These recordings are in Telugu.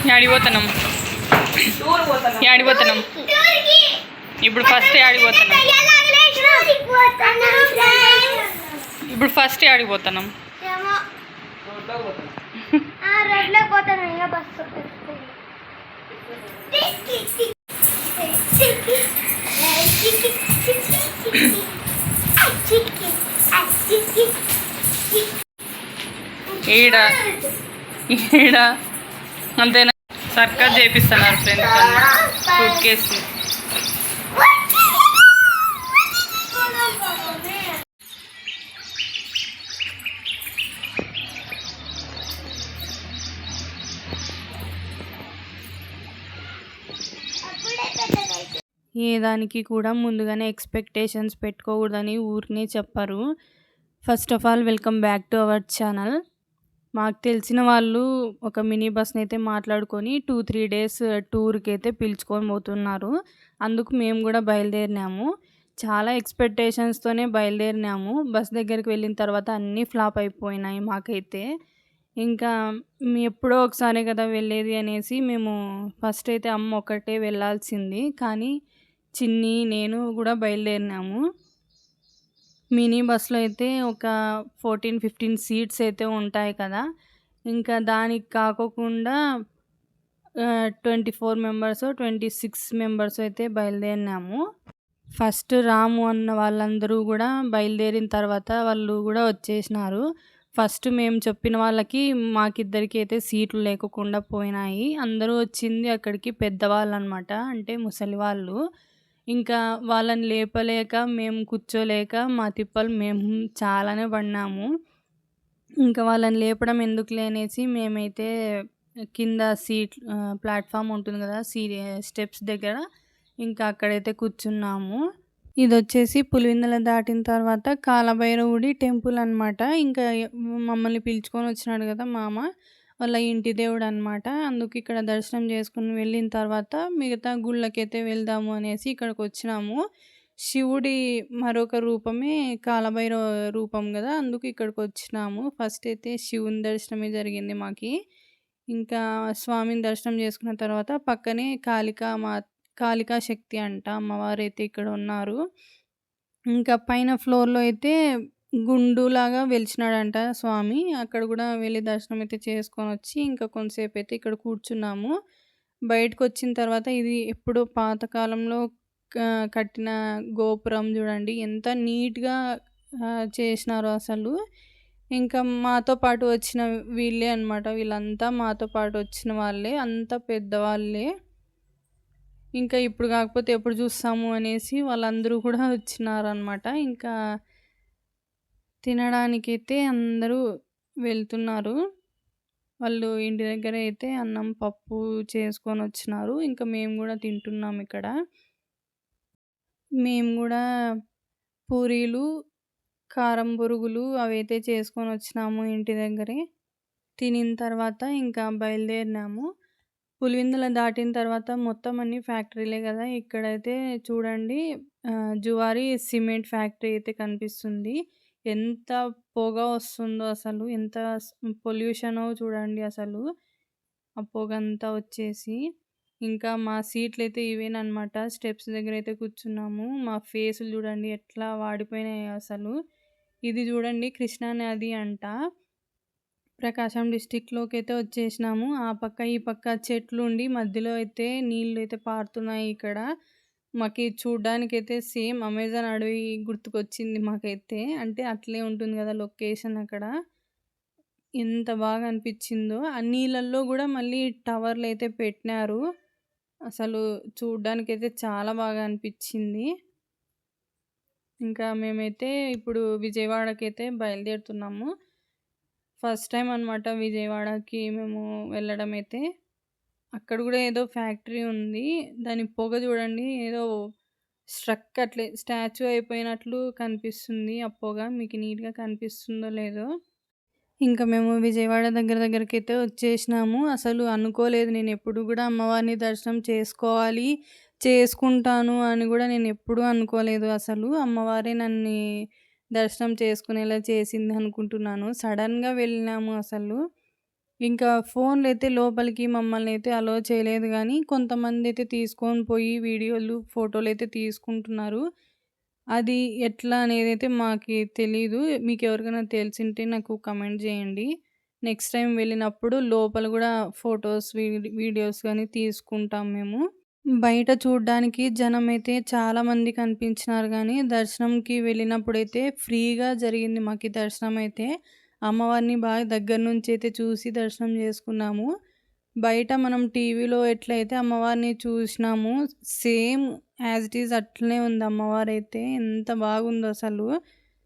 యాడిపోతున్నాం యాడిపోతున్నాం ఇప్పుడు ఫస్ట్ యాడిపోతున్నాం ఇప్పుడు ఫస్ట్ యాడిపోతున్నాం ఈడ ఈడ అంతేనా సర్కస్ చేపిస్తున్నారు ఫ్రెండ్స్ సూట్ కేసు ఏ దానికి కూడా ముందుగానే ఎక్స్పెక్టేషన్స్ పెట్టుకోకూడదని ఊరినే చెప్పారు. First of all welcome back to our channel. మాకు తెలిసిన వాళ్ళు ఒక మినీ బస్ని అయితే మాట్లాడుకొని 2-3 డేస్ టూర్కి అయితే పిలుచుకొని పోతున్నారు. అందుకు మేము కూడా బయలుదేరినాము. చాలా ఎక్స్పెక్టేషన్స్తోనే బయలుదేరినాము. బస్ దగ్గరికి వెళ్ళిన తర్వాత అన్నీ ఫ్లాప్ అయిపోయినాయి మాకైతే. ఇంకా ఎప్పుడో ఒకసారి కదా వెళ్ళేది అనేసి మేము ఫస్ట్ అయితే అమ్మ ఒక్కటే వెళ్ళాల్సింది, కానీ చిన్ని నేను కూడా బయలుదేరినాము. మినీ బస్సులో అయితే ఒక 14-15 సీట్స్ అయితే ఉంటాయి కదా. ఇంకా దానికి కాకోకుండా 24 మెంబర్స్ 26 మెంబర్స్ అయితే బయలుదేరినాము. ఫస్ట్ రాము అన్న వాళ్ళందరూ కూడా బయలుదేరిన తర్వాత వాళ్ళు కూడా వచ్చేసినారు. ఫస్ట్ మేము చెప్పిన వాళ్ళకి మాకిద్దరికి అయితే సీట్లు లేకుండా పోయినాయి. అందరూ వచ్చింది అక్కడికి పెద్దవాళ్ళు అనమాట, అంటే ముసలి వాళ్ళు. ఇంకా వాళ్ళని లేపలేక మేము కూర్చోలేక మా తిప్పలు మేము చాలానే పడినాము. ఇంకా వాళ్ళని లేపడం ఎందుకులే అనేసి మేమైతే కింద సీట్ ప్లాట్ఫామ్ ఉంటుంది కదా, స్టెప్స్ దగ్గర ఇంకా అక్కడైతే కూర్చున్నాము. ఇది వచ్చేసి పులివెందుల దాటిన తర్వాత కాలభైరవుడి టెంపుల్ అనమాట. ఇంకా మమ్మల్ని పిలుచుకొని వచ్చినాడు కదా మామ, వాళ్ళ ఇంటి దేవుడు అనమాట. అందుకు ఇక్కడ దర్శనం చేసుకుని వెళ్ళిన తర్వాత మిగతా గుళ్ళకైతే వెళ్దాము అనేసి ఇక్కడికి వచ్చినాము. శివుడి మరొక రూపమే కాలభైరవ రూపం కదా, అందుకు ఇక్కడికి వచ్చినాము. ఫస్ట్ అయితే శివుని దర్శనమే జరిగింది మాకి. ఇంకా స్వామిని దర్శనం చేసుకున్న తర్వాత పక్కనే కాళికా శక్తి అంట అమ్మవారు అయితే ఇక్కడ ఉన్నారు. ఇంకా పైన ఫ్లోర్లో అయితే గుండులాగా వెలిచినాడంట స్వామి. అక్కడ కూడా వెళ్ళి దర్శనం అయితే చేసుకొని వచ్చి ఇంకా కొంతసేపు అయితే ఇక్కడ కూర్చున్నాము. బయటకు వచ్చిన తర్వాత ఇది ఎప్పుడో పాతకాలంలో కట్టిన గోపురం చూడండి, ఎంత నీట్గా చేసినారో అసలు. ఇంకా మాతో పాటు వచ్చిన వీళ్ళే అనమాట, వీళ్ళంతా మాతో పాటు వచ్చిన వాళ్ళే, అంతా పెద్దవాళ్ళే. ఇంకా ఇప్పుడు కాకపోతే ఎప్పుడు చూస్తాము అనేసి వాళ్ళందరూ కూడా వచ్చినారనమాట. ఇంకా తినడానికైతే అందరూ వెళ్తున్నారు. వాళ్ళు ఇంటి దగ్గర అయితే అన్నం పప్పు చేసుకొని వచ్చినారు. ఇంకా మేము కూడా తింటున్నాం ఇక్కడ. మేము కూడా పూరీలు కారం బొరుగులు అవైతే చేసుకొని వచ్చినాము ఇంటి దగ్గరే. తినిన తర్వాత ఇంకా బయలుదేరినాము. పులివెందుల దాటిన తర్వాత మొత్తం అన్ని ఫ్యాక్టరీలే కదా. ఇక్కడైతే చూడండి జువారీ సిమెంట్ ఫ్యాక్టరీ అయితే కనిపిస్తుంది. ఎంత పొగ వస్తుందో అసలు, ఎంత పొల్యూషనో చూడండి అసలు ఆ పొగ అంతా వచ్చేసి. ఇంకా మా సీట్లు అయితే ఇవేనమాట. స్టెప్స్ దగ్గర అయితే కూర్చున్నాము. మా ఫేసులు చూడండి ఎట్లా వాడిపోయినాయి అసలు. ఇది చూడండి కృష్ణా నది అంట. ప్రకాశం డిస్టిక్లోకి అయితే వచ్చేసినాము. ఆ పక్క ఈ పక్క చెట్లు ఉండి మధ్యలో అయితే నీళ్ళు అయితే పారుతున్నాయి ఇక్కడ. మాకు చూడ్డానికైతే సేమ్ అమెజాన్ అడవి గుర్తుకొచ్చింది మాకైతే. అంటే అట్లే ఉంటుంది కదా లొకేషన్ అక్కడ. ఎంత బాగా అనిపించిందో. ఆ నీళ్ళల్లో కూడా మళ్ళీ టవర్లు అయితే పెట్టినారు. అసలు చూడ్డానికైతే చాలా బాగా అనిపించింది. ఇంకా మేమైతే ఇప్పుడు విజయవాడకైతే బయలుదేరుతున్నాము. ఫస్ట్ టైం అనమాట విజయవాడకి మేము వెళ్ళడం అయితే. అక్కడ కూడా ఏదో ఫ్యాక్టరీ ఉంది. దాని పొగ చూడండి, ఏదో స్ట్రక్ అట్లే స్టాచ్యూ అయిపోయినట్లు కనిపిస్తుంది ఆ పొగ. మీకు నీట్గా కనిపిస్తుందో లేదో. ఇంకా మేము విజయవాడ దగ్గరికి అయితే వచ్చేసినాము. అసలు అనుకోలేదు, నేను ఎప్పుడు కూడా అమ్మవారిని దర్శనం చేసుకుంటాను అని కూడా నేను ఎప్పుడూ అనుకోలేదు అసలు. అమ్మవారే నన్ను దర్శనం చేసుకునేలా చేసింది అనుకుంటున్నాను. సడన్గా వెళ్ళినాము అసలు. ఇంకా ఫోన్‌లయితే లోపలికి మమ్మల్నయితే అలో చేయలేదు గానీ, కొంతమందయితే తీసుకొని పోయి వీడియోలు, ఫోటోలయితే తీసుకుంటున్నారు. అది ఎట్లా అనేదైతే మాకి తెలీదు. మీకెవరికైనా తెలిసుంటే నాకు కమెంట్ జేయండి. నెక్స్ట్ టైమ్ వెళ్ళినప్పుడు లోపల గూడా ఫోటోస్, వీడియోస్ గానీ తీసుకుంటాం మేము. బయట చూడ్డానికి జనమైతే చాలా మంది కనిపించినారు గానీ, దర్శనంకి వెళ్ళినప్పుడైతే ఫ్రీగా జరిగింది మాకీ దర్శనమైతే. అమ్మవారిని బాగా దగ్గర నుంచయితే చూసి దర్శనం జేసుకున్నాము. బయట మనం టీవీలో ఎట్లయితే అమ్మవారిని చూసినామో సేమ్ యాజ్ ఇట్ ఈజ్ అట్లనే ఉంది అమ్మవారైతే. ఎంత బాగుందో అసలు.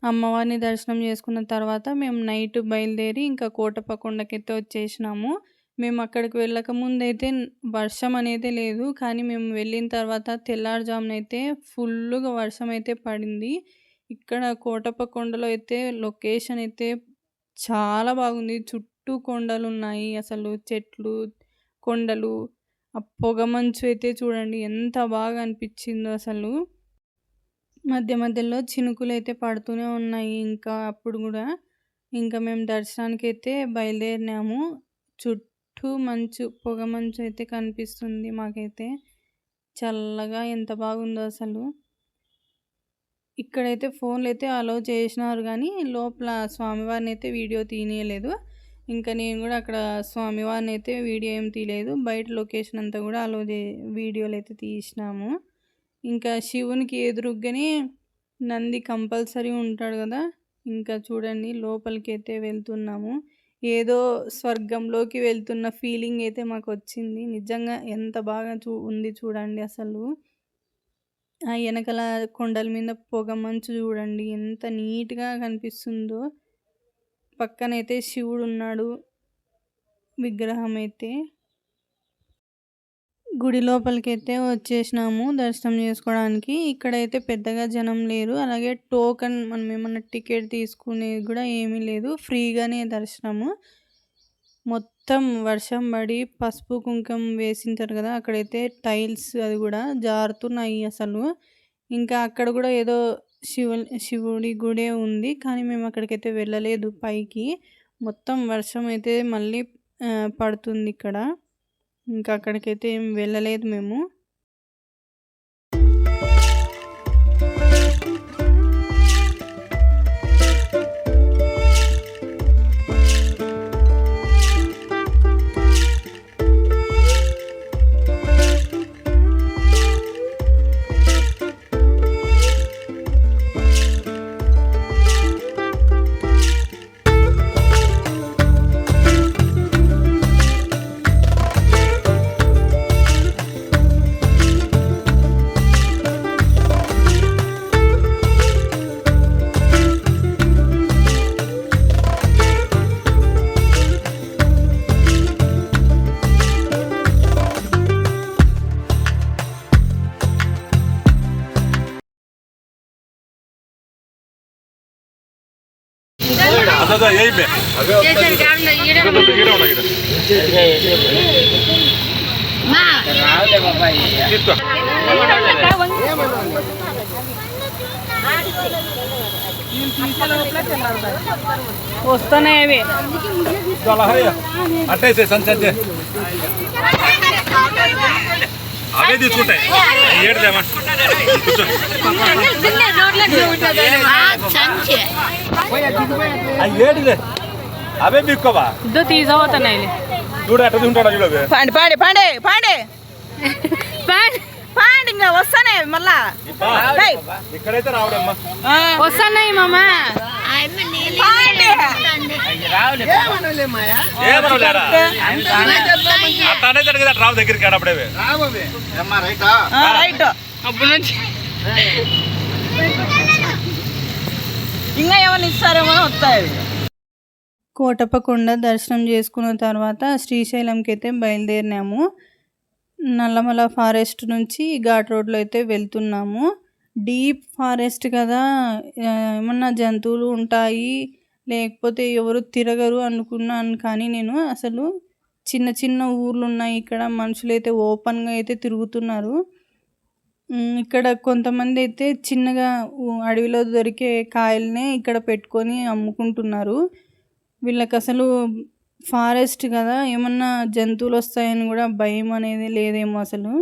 అమ్మవారిని దర్శనం చేసుకున్న తర్వాత మేము నైట్ బయలుదేరి ఇంకా కోటప్ప కొండకైతే వచ్చేసినాము. మేము అక్కడికి వెళ్ళకముందైతే వర్షం అనేది లేదు. కానీ మేము వెళ్ళిన తర్వాత తెల్లారుజామునైతే ఫుల్లుగా వర్షం అయితే పడింది. ఇక్కడ కోటప్ప కొండలో అయితే లొకేషన్ అయితే చాలా బాగుంది. చుట్టూ కొండలున్నాయి. అసలు చెట్లు, కొండలు, ఆ పొగమంచు అయితే చూడండి ఎంత బాగా అనిపించిందో అసలు. మధ్య మధ్యలో చినుకులైతే పడుతూనే ఉన్నాయి ఇంకా అప్పుడు గూడా. ఇంకా మేము దర్శనానికైతే బయలుదేరినాము. చుట్టూ మంచు, పొగమంచు అయితే కనిపిస్తుంది మాకైతే. చల్లగా ఎంత బాగుందో అసలు. ఇక్కడైతే ఫోన్‌లయితే అలో చేసినారు గానీ, లోపల స్వామివారినైతే వీడియో తీయనీయలేదు. ఇంకా నేను గూడా అక్కడ స్వామివారినైతే వీడియో ఏం తీయలేదు. బయట లొకేషన్ అంతా గూడా అలో వీడియోలైతే తీసినాము. ఇంకా శివునికి ఎదురుగ్గానే నంది కంపల్సరీ ఉంటాడు గదా! ఇంకా చూడండి లోపలికైతే వెళ్తున్నాము. ఏదో స్వర్గంలోకి వెళ్తున్న ఫీలింగ్ అయితే మాకొచ్చింది. నిజంగా ఎంత బాగా ఉంది చూడండి అసలు. ఆ ఎనకల కొండల మీద పొగ మంచు చూడండి ఎంత నీట్‌గా కనిపిస్తుందో. పక్కనైతే శివుడున్నాడు విగ్రహం అయితే. గుడి లోపలికైతే వచ్చేసినాము దర్శనం చేసుకోవడానికి. ఇక్కడైతే పెద్దగా జనం లేరు. అలాగే టోకెన్ మనం ఏమన్నా టికెట్ తీసుకునేది గూడా ఏమీ లేదు. ఫ్రీగానే దర్శనము. మొత్తం వర్షం పడి పసుపు, కుంకుమ వేసింటారు గదా! అక్కడైతే టైల్స్ అది గూడా జారుతున్నాయి అసలు. ఇంకా అక్కడ గూడా ఏదో శివుడి గుడే ఉంది. కానీ మేము అక్కడికైతే వెళ్ళలేదు పైకి. మొత్తం వర్షం అయితే మళ్ళీ పడుతుందిక్కడ. ఇంకా అక్కడికైతే ఏం వెళ్ళలేదు మేము. వస్తున్నాయి అవి అట్టేసే సంచే అవే తీసుకుంటాయి ఏడుదేమా ఏడుదే అవే బిక్కోవా ఇద్దో తీసవుతున్నాయి చూడు అట్ట తింటాడా చూడవే పాండి పాండి పాండి పాండి పాండి ఇంకా వస్తానే మళ్ళా ఇక్కడైతే రావడమ్మా వస్తున్నాయి మామ అట్టానే జరిగింది అట్లా రావు దగ్గరికి అప్పుడే రైట్ అప్పుడు నుంచి ఇంకా ఏమైనా ఇస్తారేమో వస్తాయి. కోటప్ప కొండ దర్శనం చేసుకున్న తర్వాత శ్రీశైలంకి అయితే బయలుదేరినాము. నల్లమల ఫారెస్ట్ నుంచి ఘాట్ రోడ్లో అయితే వెళ్తున్నాము. డీప్ ఫారెస్ట్ కదా, ఏమన్నా జంతువులు ఉంటాయి లేకపోతే ఎవరు తిరగరు అనుకున్నాను. కానీ నేను అసలు చిన్న చిన్న ఊర్లు ఉన్నాయి ఇక్కడ, మనుషులైతే ఓపెన్గా అయితే తిరుగుతున్నారు. ఇక్కడ కొంతమంది అయితే చిన్నగా అడవిలో దొరికే కాయలనే ఇక్కడ పెట్టుకొని అమ్ముకుంటున్నారు. వీళ్ళకి అసలు ఫారెస్ట్ కదా! ఏమన్నా జంతువులొస్తాయని గూడా భయం అనేది లేదేమో అసలు.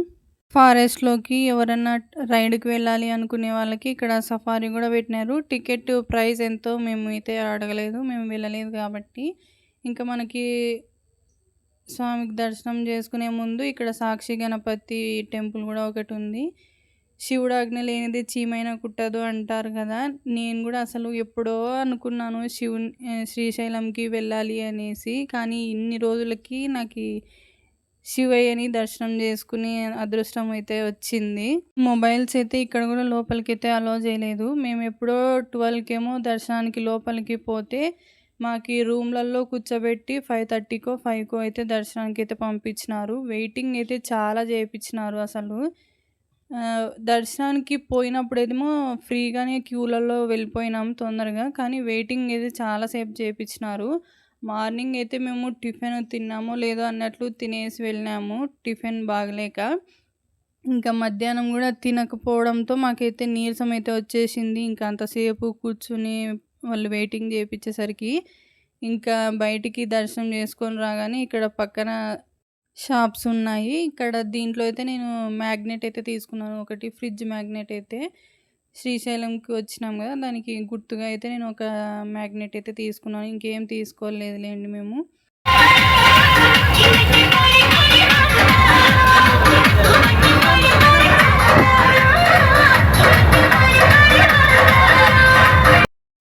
ఫారెస్ట్‌లోకి ఎవరన్నా రైడ్‌కి వెళ్ళాలి అనుకునే వాళ్ళకి ఇక్కడ సఫారీ గూడా పెట్టినారు. టికెట్ ప్రైస్ ఎంతో మేమైతే అడగలేదు. మేము వెళ్ళలేదు కాబట్టి. ఇంకా మనకి స్వామికి దర్శనం చేసుకునే ముందు ఇక్కడ సాక్షి గణపతి టెంపుల్ గూడా ఒకటుంది. శివుడాజ్ఞ లేనిదే చీమైనా కుట్టదు అంటారు కదా! నేను గూడా అసలు ఎప్పుడో అనుకున్నాను శ్రీశైలంకి వెళ్ళాలి అనేసి. కానీ ఇన్ని రోజులకి నాకీ శివయ్యని దర్శనం చేసుకునే అదృష్టం అయితే వచ్చింది. మొబైల్స్ అయితే ఇక్కడ గూడా లోపలికైతే అలో చేయలేదు. మేమెప్పుడో 12కేమో దర్శనానికి లోపలికి పోతే మాకి రూమ్‌లలో కూర్చోబెట్టి 5:30కో, 5కో అయితే దర్శనానికైతే పంపించినారు. వెయిటింగ్ అయితే చాలా చేపిచ్చినారు అసలు. దర్శనానికి పోయినప్పుడేమో ఫ్రీగానే క్యూలలో వెళ్ళిపోయినాం తొందరగా. కానీ వెయిటింగ్ అయితే చాలా సేపు చేపిచ్చినారు. మార్నింగ్ అయితే మేము టిఫిన్ తిన్నామో లేదో అన్నట్లు తినేసి వెళ్ళినాము. టిఫిన్ బాగలేక. ఇంకా మధ్యాహ్నం గూడా తినకపోవడంతో మాకైతే నీరసం అయితే వచ్చేసింది. ఇంకా అంతసేపు కూర్చొని వాళ్ళు వెయిటింగ్ చేపిచ్చేసరికి. ఇంకా బయటికి దర్శనం చేసుకొని రాగానే ఇక్కడ పక్కన షాప్స్ ఉన్నాయి. ఇక్కడ దీంట్లో అయితే నేను మ్యాగ్నెట్ అయితే తీసుకున్నాను. ఒకటి ఫ్రిడ్జ్ మ్యాగ్నెట్ అయితే. శ్రీశైలంకి వచ్చినాం గదా! దానికి గుర్తుగా అయితే నేను ఒక మ్యాగ్నెట్ అయితే తీసుకున్నాను. ఇంకేం తీసుకోలేదులెండి మేము.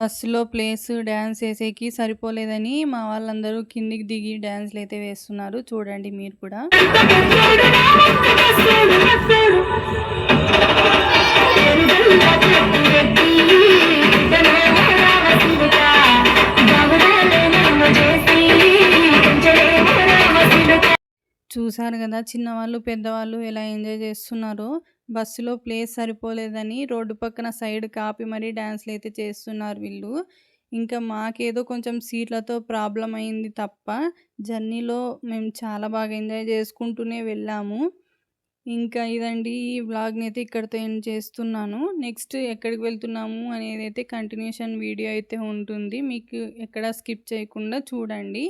బస్సులో ప్లేస్ డాన్స్ ఏసేకి సరిపోలేదని మా వాళ్ళందరూ కిందికి దిగి డాన్స్‌లయితే వేస్తున్నారు. చూడండి మీరు కూడా. చూసారు గదా! చిన్నవాళ్ళు, పెద్దవాళ్ళు ఎలా ఎంజాయ్ చేస్తున్నారో. బస్సులో ప్లేస్ సరిపోలేదని రోడ్డు పక్కన సైడ్‌కి ఆపి మరీ డాన్స్‌లయితే చేస్తున్నారు వీళ్ళు. ఇంకా మాకేదో కొంచెం సీట్లతో ప్రాబ్లమ్ అయింది తప్ప, జర్నీలో మేము చాలా బాగా ఎంజాయ్ చేసుకుంటూనే వెళ్ళాము. ఇంకా ఇదండి ఈ వ్లాగ్‌ని అయితే ఇక్కడితో ఎండ్ చేస్తున్నాను. నెక్స్ట్ ఎక్కడికి వెళ్తున్నాము అనేదైతే కంటిన్యూషన్ వీడియో అయితే ఉంటుంది. మీకు ఎక్కడ స్కిప్ చేయకుండా చూడండి.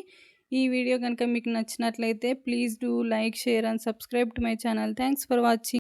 ఈ వీడియో గనుక మీకు నచ్చినట్లయితే please do like, share and subscribe to my channel. Thanks for watching.